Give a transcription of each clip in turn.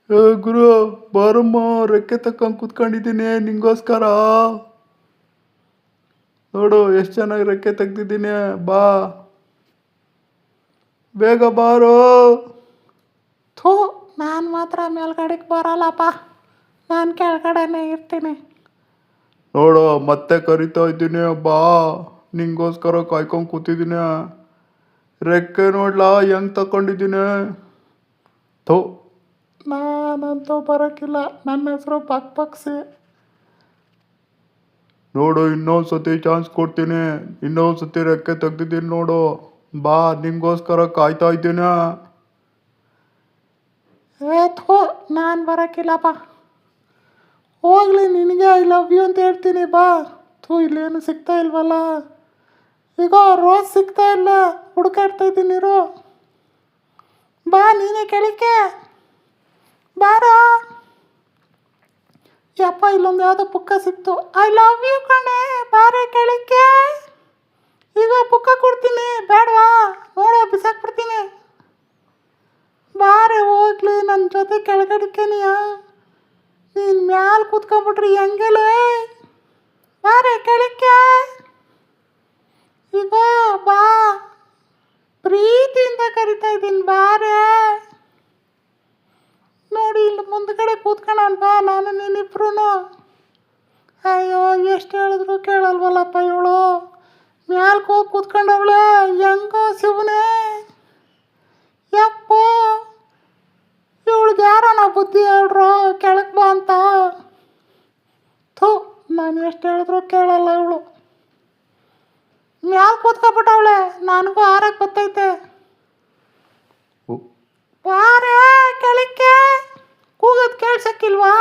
ಏ ಗುರು, ಬಾರಮ್ಮ, ರೆಕ್ಕೆ ತಕ್ಕಂಗೆ ಕುತ್ಕೊಂಡಿದ್ದೀನಿ ನಿಂಗೋಸ್ಕರ. ನೋಡು ಎಷ್ಟು ಚೆನ್ನಾಗಿ ರೆಕ್ಕೆ ತೆಗ್ದಿದ್ದೀನಿ, ಬಾ ಬೇಗ ಬಾರೋ. ಥೂ, ನಾನು ಮಾತ್ರ ಮೇಲ್ಗಡೆಗೆ ಬರಲ್ಲಪ್ಪ, ನಾನು ಕೆಳಗಡೆನೇ ಇರ್ತೀನಿ. ನೋಡು ಮತ್ತೆ ಕರಿತಾ ಇದ್ದೀನಿ, ಬಾ, ನಿಂಗೋಸ್ಕರ ಕಾಯ್ಕೊಂಡು ಕೂತಿದ್ದೀನಿ. ರೆಕ್ಕೆ ನೋಡ್ಲಾ ಹೆಂಗ್ ತಕೊಂಡಿದ್ದೀನಿ. ಥೂ, ನಾನಂತೂ ಬರೋಕ್ಕಿಲ್ಲ, ನನ್ನ ಹೆಸರು ಪಕ್ಸಿ. ನೋಡು ಇನ್ನೊಂದು ಸತಿ ಚಾನ್ಸ್ ಕೊಡ್ತೀನಿ, ಇನ್ನೊಂದು ಸತಿ ರೆಕ್ಕೆ ತೆಗ್ದಿದ್ದೀನಿ ನೋಡು, ಬಾ, ನಿಂಗೋಸ್ಕರ ಕಾಯ್ತಾ ಇದ್ದೀನಿ. ಥೂ, ನಾನು ಬರೋಕ್ಕಿಲ್ಲಪ್ಪ, ಹೋಗ್ಲಿ, ನಿನಗೆ ಐ ಲವ್ ಯು ಅಂತ ಹೇಳ್ತೀನಿ, ಬಾ. ಥೂ, ಇಲ್ಲೇನು ಸಿಗ್ತಾ ಇಲ್ವಲ್ಲ, ಈಗ ರೋಸ್ ಸಿಗ್ತಾ ಇಲ್ಲ, ಹುಡುಕಾಡ್ತಾ ಇದ್ದೀನಿರು. ಬಾ, ನೀನೇ ಕೆಳಕ್ಕೆ ಬಾರೋ. ಯಪ್ಪ, ಇಲ್ಲೊಂದು ಯಾವುದೋ ಪುಕ್ಕ ಸಿಕ್ತು. ಐ ಲವ್ ಯು ಕಣೆ, ಬಾರೆ ಕೆಳಕ್ಕೆ. ಈಗ ಪುಕ್ಕ ಕೊಡ್ತೀನಿ, ಬೇಡವಾ? ನೋಡೋ, ಬಿಸಾಕ್ಬಿಡ್ತೀನಿ. ಬಾರೆ ಹೋಗ್ಲಿ, ನನ್ನ ಜೊತೆ ಕೆಳಗಡಿಕೆನಿಯ. ನೀನು ಮ್ಯಾಲೆ ಕೂತ್ಕೊಂಡ್ಬಿಟ್ರಿ ಹೆಂಗೆಲೆ? ಬಾರೆ ಕೆಳಕ್ಕೆ. ಈಗ ಬಾ, ಪ್ರೀತಿಯಿಂದ ಕರಿತಾ ಇದ್ದೀನಿ, ಬಾರೆ. ನೋಡಿ, ಇಲ್ಲಿ ಮುಂದ್ಗಡೆ ಕೂತ್ಕೊಳ್ಳೋಣ, ಬಾ, ನಾನು ನೀನಿಬ್ರು. ಅಯ್ಯೋ, ಎಷ್ಟು ಹೇಳಿದ್ರು ಕೇಳಲ್ವಲ್ಲಪ್ಪ ಇವಳು. ಮ್ಯಾಲ್ಗೆ ಹೋಗಿ ಕೂತ್ಕೊಂಡವಳೆ, ಹೆಂಗೋ ಶಿವನೇ. ಯಪ್ಪೋ, ಇವಳಿಗೆ ಯಾರನ ಬುದ್ಧಿ ಹೇಳ್ರು ಕೆಳಗೆ ಬಾ ಅಂತ. ಥೂ, ನಾನು ಎಷ್ಟು ಹೇಳಿದ್ರು ಕೇಳಲ್ಲ ಇವಳು. ಮ್ಯಾಲ್ ಕೂತ್ಕೊಬಿಟ್ಟವಳೆ, ನನಗೂ ಆರಕ್ಕೆ ಬರ್ತೈತೆ. ಬಾರೆ ಕೆಳಕ್ಕೆ, ಕೂಗೋದು ಕೇಳ್ಸಕ್ಕಿಲ್ವಾ?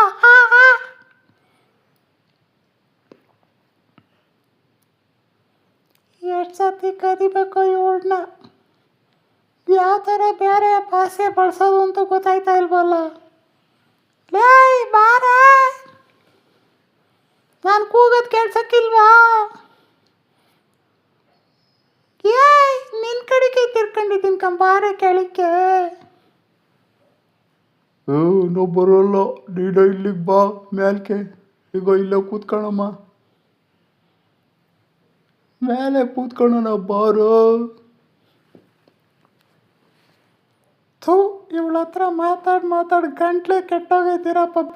ಎಷ್ಟು ಸತಿ ಕರಿಬೇಕು ಇವಳನ್ನ, ಯಾವ ಥರ ಬೇರೆ ಭಾಷೆ ಬಳಸೋದು ಅಂತ ಗೊತ್ತಾಯ್ತಾ ಇಲ್ವಲ್ಲ. ಲೇ ಬಾರೆ, ನಾನು ಕೂಗೋದು ಕೇಳ್ಸಕ್ಕಿಲ್ವಾ? ಏಯ್, ನಿನ್ನ ಕಡೆಗೆ ತಿರ್ಕೊಂಡಿದ್ದೀನಿ ಬಾರೆ ಕೆಳಕ್ಕೆ. ನಾವು ಬರೋಲ್ಲ, ನೀಡ ಇಲ್ಲಿಗೆ ಬಾ ಮ್ಯಾಲ್ಕೆ. ಈಗ ಇಲ್ಲೇ ಕೂತ್ಕೊಳ್ಳಮ್ಮ, ಮೇಲೆ ಕೂತ್ಕೊಳ್ಳೋಣ, ಬಾರೋ. ಥೂ, ಇವಳ ಹತ್ರ ಮಾತಾಡಿ ಗಂಟ್ಲೆ ಕೆಟ್ಟೋಗೈತೀರಪ್ಪ.